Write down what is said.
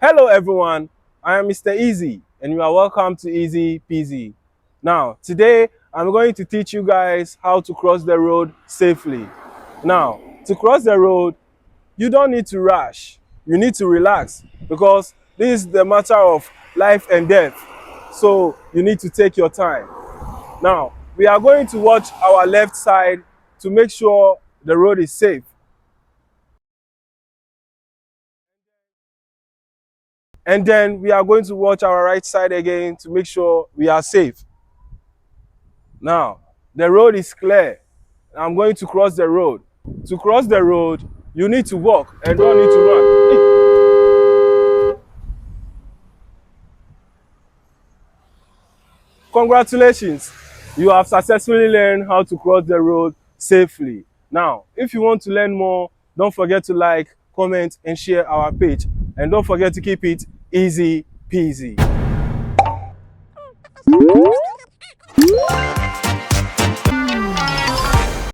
Hello everyone, I am Mr. Easy and you are welcome to Easy Peasy. Now, today I'm going to teach you guys how to cross the road safely. Now, to cross the road, you don't need to rush. You need to relax because this is the matter of life and death. So you need to take your time. Now, we are going to watch our left side to make sure the road is safe. And then we are going to watch our right side again to make sure we are safe. Now, the road is clear. I'm going to cross the road. To cross the road, you need to walk and don't need to run. Congratulations, you have successfully learned how to cross the road safely. Now, if you want to learn more, don't forget to like, comment, and share our page. And don't forget to keep it easy peasy.